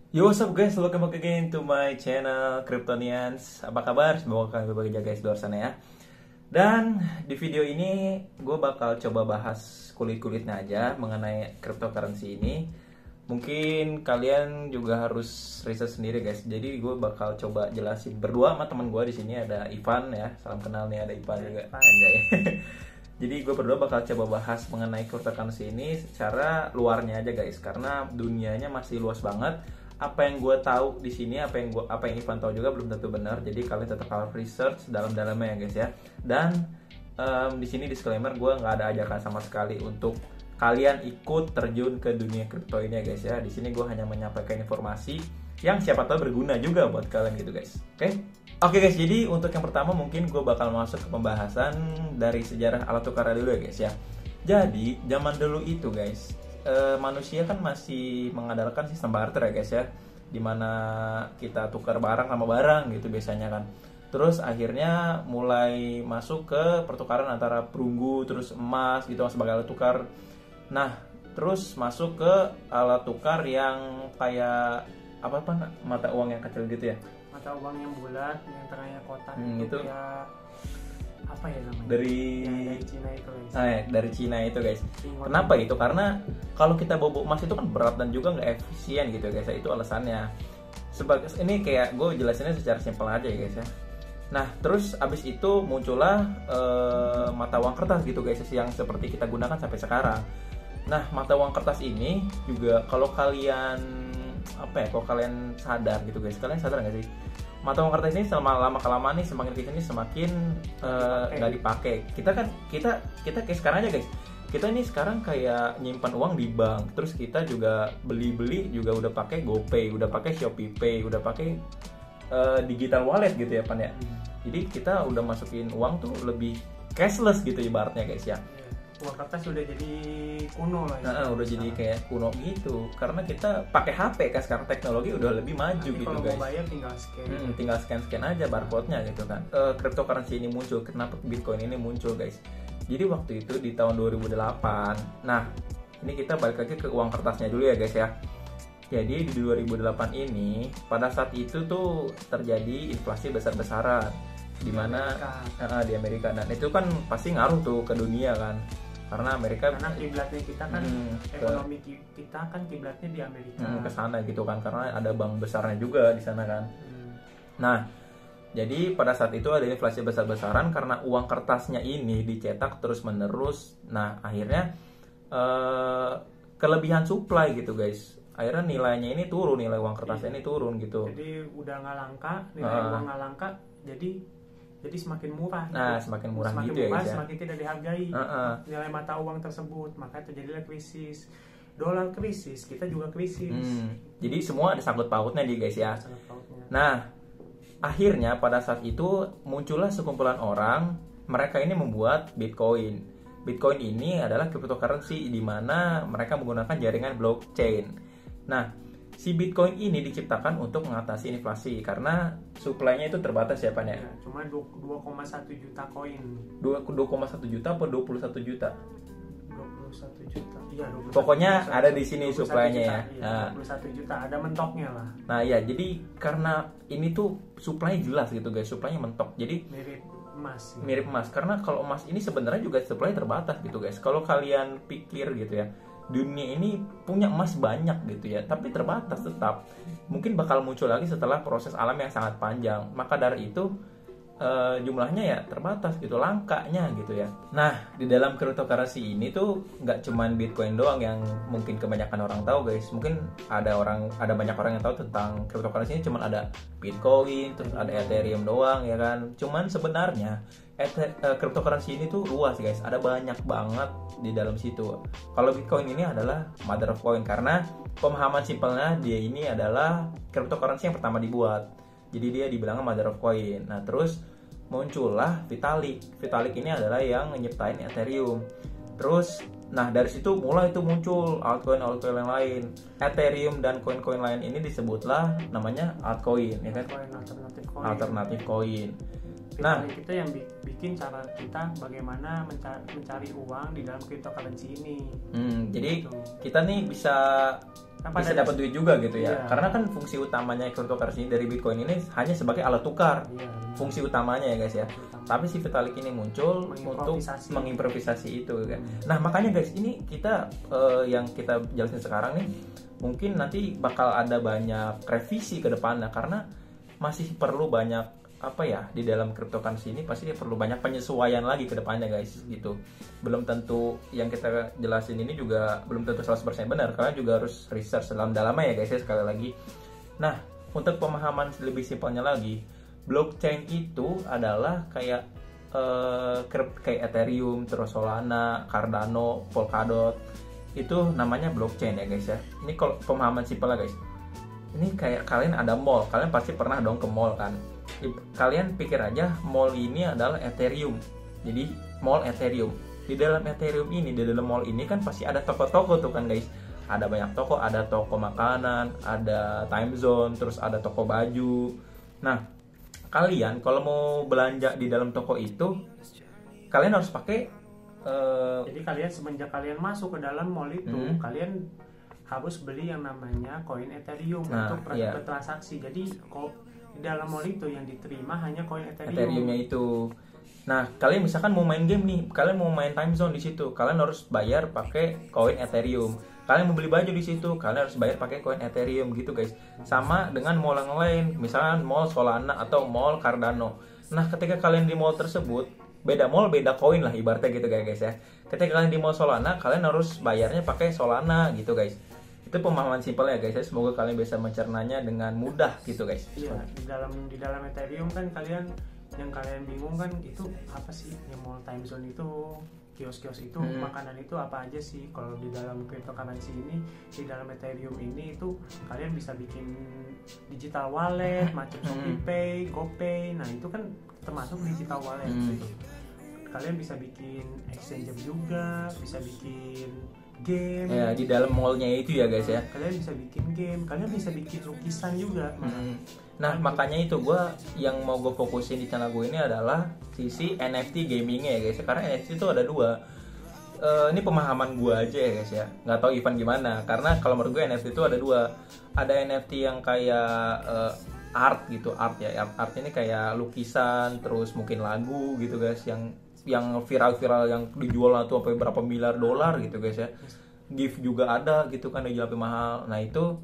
Yo, what's up guys? Welcome back again to my channel Kryptonians. Apa kabar? Semoga kalian baik aja guys di luar sana ya. Dan di video ini gue bakal coba bahas kulit-kulitnya aja mengenai cryptocurrency ini. Mungkin kalian juga harus riset sendiri guys. Jadi gue bakal coba jelasin berdua sama teman gue di sini ada Ivan ya. Salam kenal nih, ada Ivan juga. Anjay. Jadi gue berdua bakal coba bahas mengenai cryptocurrency ini secara luarnya aja guys, karena dunianya masih luas banget. Apa yang gue tahu di sini, apa yang Ivan tahu juga belum tentu benar. Jadi kalian tetap harus research dalam-dalamnya ya guys ya. Dan di sini disclaimer, gue nggak ada ajakan sama sekali untuk kalian ikut terjun ke dunia kripto ini ya guys ya. Di sini gue hanya menyampaikan informasi yang siapa tahu berguna juga buat kalian gitu guys. Oke guys, jadi untuk yang pertama mungkin gue bakal masuk ke pembahasan dari sejarah alat tukar dulu ya guys ya. Jadi zaman dulu itu guys, manusia kan masih mengandalkan sistem barter ya guys ya, dimana kita tukar barang sama barang gitu biasanya kan. Terus akhirnya mulai masuk ke pertukaran antara perunggu terus emas gitu sebagai alat tukar. Nah terus masuk ke alat tukar yang kayak mata uang yang kecil gitu ya. Mata uang yang bulat, yang tengahnya kotak Itu ya, apa ya namanya? dari Dari Cina itu guys. dari Cina itu guys. Ingot. Kenapa itu? Karena kalau kita bawa emas itu kan berat dan juga nggak efisien gitu guys. Itu alasannya. Sebagai ini kayak gue jelasinnya secara simpel aja ya guys ya. Nah terus abis itu muncullah mata uang kertas gitu guys, yang seperti kita gunakan sampai sekarang. Nah mata uang kertas ini juga kalau kalian kalau kalian sadar gitu guys, kalian sadar nggak sih? Mata uang kertas ini lama kelamaan nih semakin kesini semakin nggak dipakai. Kita kayak sekarang aja guys. Kita ini sekarang kayak nyimpan uang di bank, terus kita juga beli juga udah pakai GoPay, udah pakai Shopee Pay, udah pakai digital wallet gitu ya Pan ya. Jadi kita udah masukin uang tuh lebih cashless gitu ibaratnya guys ya. Uang kertas udah jadi kuno lah. Udah jadi kayak kuno gitu, karena kita pakai HP kan sekarang, teknologi udah lebih maju. Nanti gitu kalau guys. Kalau mau bayar tinggal scan. Tinggal scan aja barcode-nya gitu kan. Cryptocurrency ini muncul, kenapa Bitcoin ini muncul guys? Jadi waktu itu di tahun 2008. Nah, ini kita balik lagi ke uang kertasnya dulu ya guys ya. Jadi di 2008 ini pada saat itu tuh terjadi inflasi besar-besaran di mana di Amerika, dan itu kan pasti ngaruh tuh ke dunia kan. Karena kiblatnya kita kan ekonomi kita kan kiblatnya di Amerika. Ke sana gitu kan, karena ada bank besarnya juga di sana kan. Nah, jadi pada saat itu ada inflasi besar-besaran karena uang kertasnya ini dicetak terus-menerus. Nah, akhirnya kelebihan supply gitu guys. Akhirnya nilainya ini turun, nilai uang kertasnya ini turun gitu. Jadi udah nggak langka, nilai uang nggak langka, jadi semakin murah. Nah, semakin murah semakin gitu murah, ya guys ya. Semakin tidak dihargai nilai mata uang tersebut, maka terjadilah krisis. Dolar krisis, kita juga krisis. Jadi semua ada sangkut pautnya nih guys ya. Nah, akhirnya pada saat itu muncullah sekumpulan orang, mereka ini membuat Bitcoin. Bitcoin ini adalah cryptocurrency di mana mereka menggunakan jaringan blockchain. Nah, si Bitcoin ini diciptakan untuk mengatasi inflasi karena supply-nya itu terbatas ya Pan ya. Cuma 2,1 juta koin. 2,1 juta apa 21 juta? 21 juta. Iya, 21. Pokoknya ada di sini supply-nya ya. Iya, 21 juta, ada mentoknya lah. Nah, ya, jadi karena ini tuh supply jelas gitu guys, supply-nya mentok. Jadi mirip emas. Mirip emas, karena kalau emas ini sebenarnya juga supply terbatas gitu guys. Kalau kalian pikir gitu ya, dunia ini punya emas banyak gitu ya, tapi terbatas tetap. Mungkin bakal muncul lagi setelah proses alam yang sangat panjang. Maka dari itu jumlahnya ya terbatas gitu, langkanya gitu ya. Nah, di dalam cryptocurrency ini tuh nggak cuman Bitcoin doang yang mungkin kebanyakan orang tahu guys. Mungkin ada banyak orang yang tahu tentang cryptocurrency ini, cuman ada Bitcoin, terus ada Ethereum doang ya kan. Cuman sebenarnya cryptocurrency ini tuh luas guys, ada banyak banget di dalam situ. Kalau Bitcoin ini adalah mother of coin, karena pemahaman simpelnya dia ini adalah cryptocurrency yang pertama dibuat. Jadi dia dibilang mother of coin. Nah terus muncullah Vitalik. Vitalik ini adalah yang nyiptain Ethereum. Terus, nah dari situ mulai itu muncul altcoin yang lain. Ethereum dan koin-koin lain ini disebutlah namanya altcoin, ya kan? Alternatif coin. Nah, kita yang bikin cara kita bagaimana mencari uang di dalam cryptocurrency ini. Jadi kita nih bisa bisa dapat duit juga gitu ya. Karena kan fungsi utamanya cryptocurrency dari Bitcoin ini hanya sebagai alat tukar. Fungsi utamanya ya guys ya. Tapi si Vitalik ini muncul untuk mengimprovisasi itu kan. Nah, makanya guys, ini kita yang kita jelasin sekarang nih mungkin nanti bakal ada banyak revisi ke depannya karena masih perlu banyak apa ya, di dalam cryptocurrency ini pasti perlu banyak penyesuaian lagi ke depannya guys gitu. Belum tentu yang kita jelasin ini juga belum tentu 100% benar, kalian juga harus research dalam-dalamnya ya guys ya, sekali lagi. Nah, untuk pemahaman lebih simpelnya lagi, blockchain itu adalah kayak kayak Ethereum, terus Solana, Cardano, Polkadot, itu namanya blockchain ya guys ya. Ini kalau pemahaman simpelnya guys, ini kayak kalian ada mall, kalian pasti pernah dong ke mall kan. Kalian pikir aja mall ini adalah Ethereum. Jadi mall Ethereum. Di dalam Ethereum ini, di dalam mall ini kan pasti ada toko-toko tuh kan guys. Ada banyak toko, ada toko makanan, ada time zone, terus ada toko baju. Nah, kalian kalau mau belanja di dalam toko itu, kalian harus pakai jadi kalian semenjak kalian masuk ke dalam mall itu, kalian harus beli yang namanya koin Ethereum untuk bertransaksi. Jadi di dalam mall itu yang diterima hanya koin Ethereum-nya itu. Nah, kalian misalkan mau main game nih, kalian mau main time zone di situ, kalian harus bayar pakai koin Ethereum. Kalian mau beli baju di situ, kalian harus bayar pakai koin Ethereum gitu guys. Sama dengan mall yang lain, misalkan mall Solana atau mall Cardano. Nah, ketika kalian di mall tersebut, beda mall beda koin lah ibaratnya gitu guys ya. Ketika kalian di mall Solana, kalian harus bayarnya pakai Solana gitu guys. Itu pemahaman simpel ya guys ya. Semoga kalian bisa mencernanya dengan mudah gitu guys. Iya, di dalam Ethereum kan kalian bingung kan, itu apa sih yang mall time zone itu, kios-kios itu, makanan itu apa aja sih? Kalau di dalam cryptocurrency ini, di dalam Ethereum ini itu kalian bisa bikin digital wallet macam ShopeePay, GoPay. Nah, itu kan termasuk digital wallet gitu. Kalian bisa bikin exchange juga, bisa bikin game ya di dalam mallnya itu ya guys ya. Kalian bisa bikin game, kalian bisa bikin lukisan juga. Nah, makanya itu yang mau gue fokusin di channel gue ini adalah sisi NFT gamingnya ya guys. Karena NFT itu ada dua. Ini pemahaman gue aja ya guys ya. Nggak tahu Ivan gimana. Karena kalau menurut gue NFT itu ada dua. Ada NFT yang kayak art gitu, art ya. Art ini kayak lukisan, terus mungkin lagu gitu guys, yang viral-viral yang dijual tuh sampai berapa miliar dolar gitu guys ya. Gift juga ada gitu kan, dijual lebih mahal. Nah, itu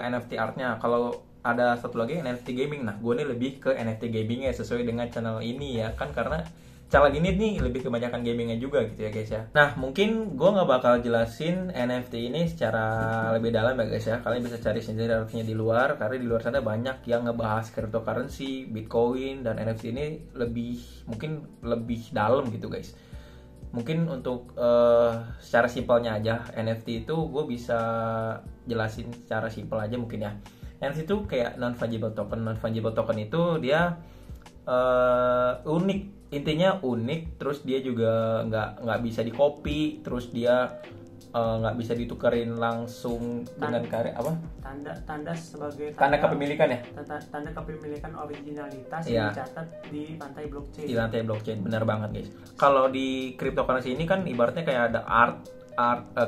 NFT artnya. Kalau ada satu lagi NFT gaming. Nah, gue nih lebih ke NFT gamingnya sesuai dengan channel ini ya kan, karena channel ini nih lebih kebanyakan gamingnya juga gitu ya guys ya. Nah, mungkin gue nggak bakal jelasin NFT ini secara lebih dalam ya guys ya. Kalian bisa cari sendiri artinya di luar, karena di luar sana banyak yang ngebahas cryptocurrency, Bitcoin, dan NFT ini mungkin lebih dalam gitu guys. Mungkin untuk secara simpelnya aja, NFT itu gue bisa jelasin secara simpel aja mungkin ya. NFT itu kayak non-fungible token. Non-fungible token itu dia unik, intinya unik, terus dia juga nggak bisa di-copy, terus dia nggak bisa ditukerin langsung dengan karya apa? Tanda sebagai tanda kepemilikan ya? Tanda kepemilikan originalitas yang dicatat di lantai blockchain. Di lantai blockchain, benar banget guys. Kalau di cryptocurrency ini kan ibaratnya kayak ada art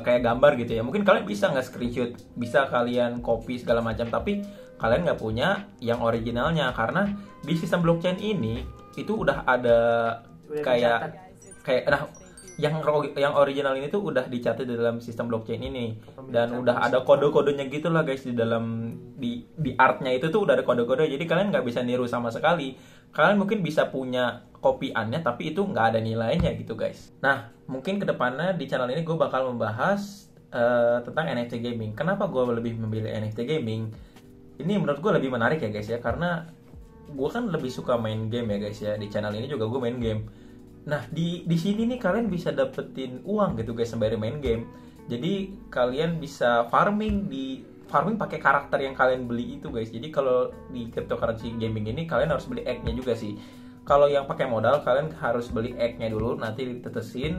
kayak gambar gitu ya. Mungkin kalian bisa nggak screenshot, bisa kalian copy segala macam, tapi kalian nggak punya yang originalnya, karena di sistem blockchain ini itu udah ada kayak nah yang original ini tuh udah dicatat di dalam sistem blockchain ini, dan udah ada kode-kodenya gitu lah guys. Di dalam di artnya itu tuh udah ada kode-kode, jadi kalian nggak bisa niru sama sekali. Kalian mungkin bisa punya kopiannya, tapi itu nggak ada nilainya gitu guys. Nah, mungkin kedepannya di channel ini gue bakal membahas tentang NFT gaming. Kenapa gue lebih memilih NFT gaming? Ini menurut gue lebih menarik ya guys ya, karena gue kan lebih suka main game ya guys ya. Di channel ini juga gue main game. Nah, di sini nih kalian bisa dapetin uang gitu guys sembari main game. Jadi kalian bisa farming pakai karakter yang kalian beli itu guys. Jadi kalau di cryptocurrency gaming ini kalian harus beli egg-nya juga sih. Kalau yang pakai modal kalian harus beli egg-nya dulu, nanti ditetesin.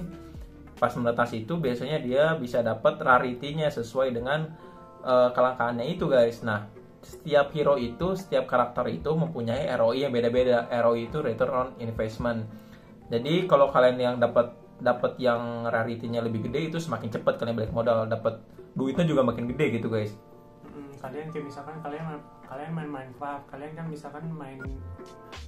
Pas menetas itu biasanya dia bisa dapat rarity-nya sesuai dengan kelangkaannya itu guys. Nah, setiap hero itu, setiap karakter itu mempunyai ROI yang beda-beda. ROI itu return on investment. Jadi kalau kalian yang dapat yang rarity-nya lebih gede, itu semakin cepat kalian balik modal. Dapat duitnya juga makin gede gitu guys. Kalian kayak misalkan kalian main Minecraft, kalian kan misalkan main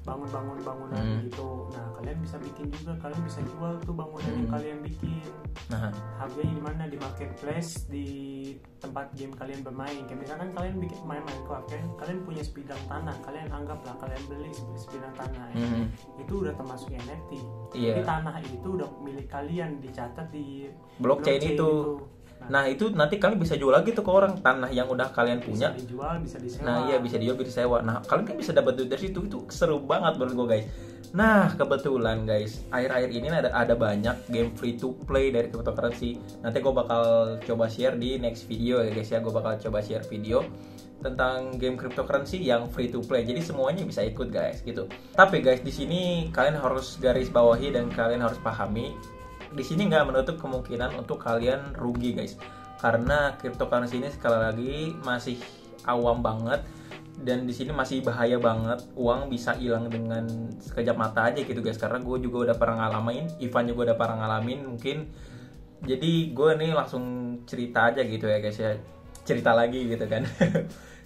bangun bangunan gitu. Nah, kalian bisa bikin juga, kalian bisa jual tuh bangunan yang kalian bikin. Nah, harganya di mana? Di marketplace, di tempat game kalian bermain. Kayak misalkan kalian bikin main Minecraft kan, kalian punya sebidang tanah, kalian anggaplah kalian beli sebidang tanah itu udah termasuk NFT. Jadi tanah itu udah milik kalian, dicatat di blockchain itu. Nah itu nanti kalian bisa jual lagi tuh ke orang, tanah yang udah kalian punya. Bisa dijual, bisa disewa. Nah iya, bisa dijual, bisa disewa. Nah kalian kan bisa dapat duit dari situ. Itu seru banget menurut gue guys. Nah kebetulan guys, akhir-akhir ini ada banyak game free to play dari cryptocurrency. Nanti gue bakal coba share di next video ya guys ya. Gue bakal coba share video tentang game cryptocurrency yang free to play. Jadi semuanya bisa ikut guys gitu. Tapi guys, di sini kalian harus garis bawahi dan kalian harus pahami, di sini nggak menutup kemungkinan untuk kalian rugi guys, karena cryptocurrency ini sekali lagi masih awam banget dan di sini masih bahaya banget. Uang bisa hilang dengan sekejap mata aja gitu guys, karena gue juga udah pernah ngalamin, Ivan juga udah pernah ngalamin mungkin. Jadi gue nih langsung cerita aja gitu ya guys ya, cerita lagi gitu kan.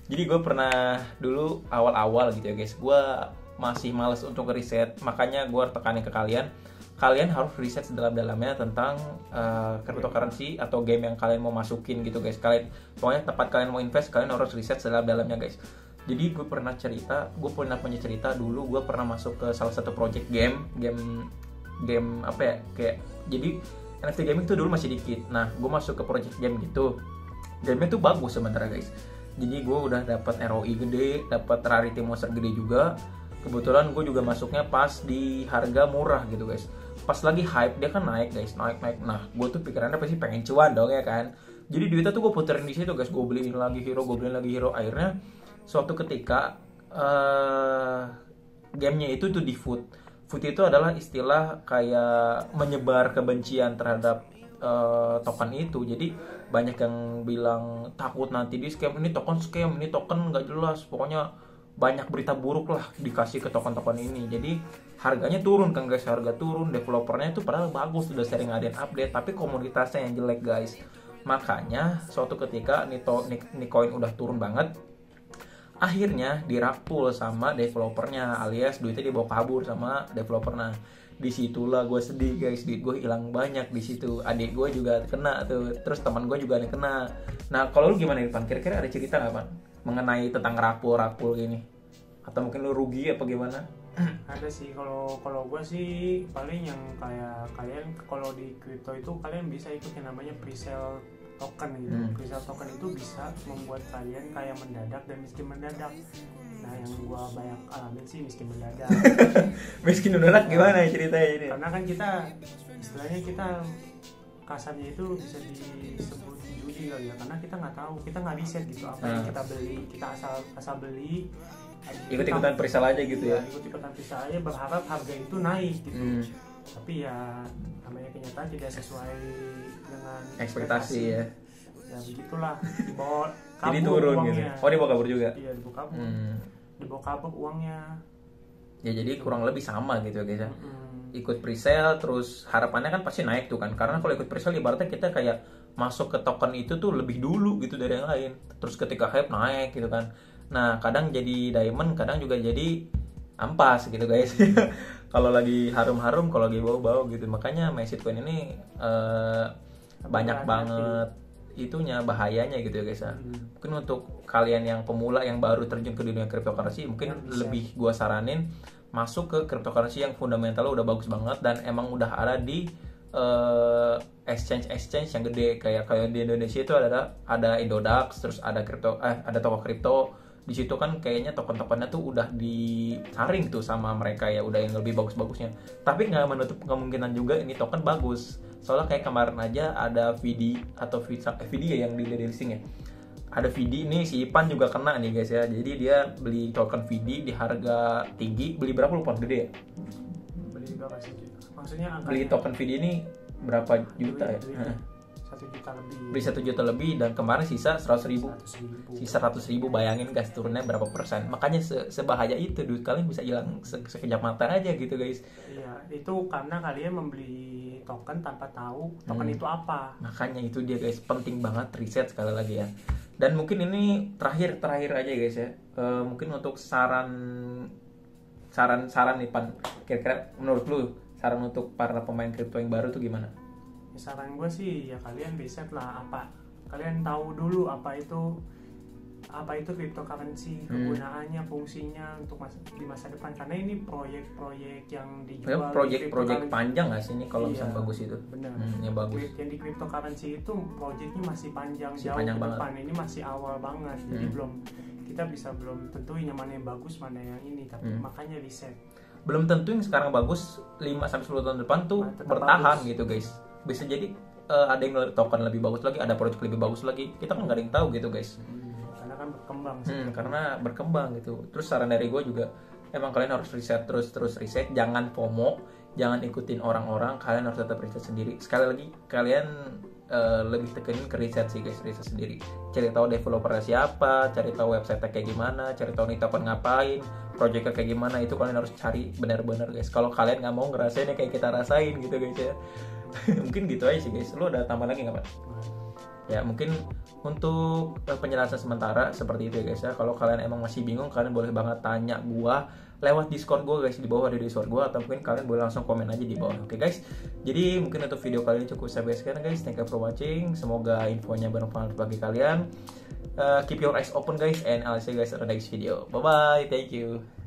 Jadi gue pernah dulu awal-awal gitu ya guys, gue masih males untuk riset, makanya gue tekanin ke kalian harus riset sedalam-dalamnya tentang cryptocurrency atau game yang kalian mau masukin gitu guys. Pokoknya tempat kalian mau invest, kalian harus riset sedalam-dalamnya guys. Jadi gue punya cerita dulu, gue pernah masuk ke salah satu project game apa ya, kayak jadi NFT gaming itu dulu masih dikit. Nah gue masuk ke project game gitu, game itu bagus sebenarnya guys. Jadi gue udah dapat ROI gede, dapat rarity monster gede juga. Kebetulan gue juga masuknya pas di harga murah gitu guys. Pas lagi hype dia kan naik guys, naik. Nah gue tuh pikirannya pasti pengen cuan dong ya kan. Jadi duitnya tuh gue puterin di situ guys, gue beliin lagi hero. Akhirnya suatu ketika gamenya itu tuh di food itu adalah istilah kayak menyebar kebencian terhadap token itu. Jadi banyak yang bilang takut nanti di scam, ini token scam, ini token nggak jelas, pokoknya banyak berita buruk lah dikasih ke token-token ini. Jadi harganya turun kan guys, harga turun, developernya itu padahal bagus, udah sering ngadain update, tapi komunitasnya yang jelek guys. Makanya suatu ketika nih coin udah turun banget, akhirnya dirapul sama developernya, alias duitnya dibawa kabur sama developer. Nah disitulah gue sedih guys, duit gue hilang banyak di situ. Adik gue juga kena tuh, terus teman gue juga kena. Nah kalau lu gimana Irfan, kira-kira ada cerita nggak Pan mengenai tentang rapul gini, atau mungkin lu rugi apa gimana? Ada sih, kalau gue sih paling yang kayak kalian kalau di crypto itu kalian bisa ikut yang namanya pre-sale token gitu. Pre-sale token itu bisa membuat kalian kaya mendadak dan miskin mendadak. Nah yang gue banyak alamin sih miskin mendadak. Miskin mendadak gimana ceritanya ini? Karena kan kita istilahnya kita kasarnya itu bisa disebut judi kali ya, karena kita nggak tahu, kita nggak riset gitu apa yang kita beli, kita asal beli, ikut-ikutan presale aja gitu ya. Ikut-ikutan presale aja berharap harga itu naik gitu. Tapi ya namanya kenyataan tidak sesuai dengan ekspektasi ya. Ya begitulah, dibawa kabur. Jadi turun uangnya. gitu. Oh dibawa kabur juga? Iya dibawa kabur. Dibawa kabur uangnya. Ya jadi kurang lebih sama gitu ya guys ya. Ikut presale terus harapannya kan pasti naik tuh kan, karena kalau ikut presale ibaratnya kita kayak masuk ke token itu tuh lebih dulu gitu dari yang lain, terus ketika hype naik gitu kan. Nah kadang jadi diamond, kadang juga jadi ampas gitu guys. Kalau lagi harum-harum, kalau lagi bau-bau gitu. Makanya MySeedCoin ini banyak banget itunya, bahayanya gitu ya guys ya. Mungkin untuk kalian yang pemula yang baru terjun ke dunia cryptocurrency, mungkin lebih gua saranin masuk ke cryptocurrency yang fundamentalnya udah bagus banget dan emang udah ada di exchange yang gede, kayak di Indonesia itu ada Indodax, terus ada toko kripto. Di situ kan kayaknya token-tokennya tuh udah disaring tuh sama mereka ya, udah yang lebih bagus-bagusnya. Tapi nggak menutup kemungkinan juga ini token bagus. Soalnya kayak kemarin aja ada VD ya yang di listing ya. Ada VD nih, si Ipan juga kena nih guys ya. Jadi dia beli token VD di harga tinggi, beli berapa lupa, gede ya? Beli berapa sih? Maksudnya angkanya? Beli token VD ini berapa juta ya? 1 juta lebih. Beli 1 juta lebih dan kemarin sisa 100.000. Sisa 100.000, bayangin gas turunnya berapa persen. Makanya sebahaya itu, duit kalian bisa hilang sekejap mata aja gitu guys. Iya, itu karena kalian membeli token tanpa tahu token itu apa. Makanya itu dia guys, penting banget riset sekali lagi ya. Dan mungkin ini terakhir aja guys ya. Mungkin untuk saran nih Pan, kira-kira menurut lu saran untuk para pemain kripto yang baru tuh gimana? Ya, saran gue sih ya kalian riset lah, apa kalian tahu dulu apa itu cryptocurrency, kegunaannya, fungsinya untuk di masa depan, karena ini proyek-proyek yang dijual. Proyek panjang nggak sih ini kalau misalnya bagus itu? Benar. Yang bagus. Yang di cryptocurrency itu proyeknya masih panjang, jauh panjang ke banget. depan. Ini masih awal banget, jadi kita belum tentuin yang mana yang bagus, mana yang ini, tapi makanya riset. Belum tentu yang sekarang bagus 5-10 tahun depan tuh bertahan bagus gitu guys. Bisa jadi ada yang token lebih bagus lagi, ada proyek lebih bagus lagi. Kita kan nggak ada yang tahu gitu guys. Karena kan berkembang sih. Karena berkembang gitu. Terus saran dari gue juga, emang kalian harus riset terus riset, jangan FOMO, jangan ikutin orang-orang, kalian harus tetap riset sendiri. Sekali lagi kalian lebih tekenin ke riset sih guys, riset sendiri. Cari tahu developernya siapa, cari tahu website-nya kayak gimana, cari tahu nih token ngapain, projectnya kayak gimana, itu kalian harus cari benar-benar guys. Kalau kalian nggak mau ngerasain kayak kita rasain gitu guys ya. Mungkin gitu aja sih guys. Lu ada tambah lagi nggak Pak? Ya mungkin untuk penjelasan sementara seperti itu ya guys ya. Kalau kalian emang masih bingung, kalian boleh banget tanya gua lewat Discord gua guys, di bawah ada Discord gua, atau mungkin kalian boleh langsung komen aja di bawah. Oke guys. Jadi mungkin untuk video kali ini cukup sampai sekian guys. Thank you for watching. Semoga infonya bermanfaat bagi kalian. Keep your eyes open guys, and I'll see you guys on the next video. Bye bye. Thank you.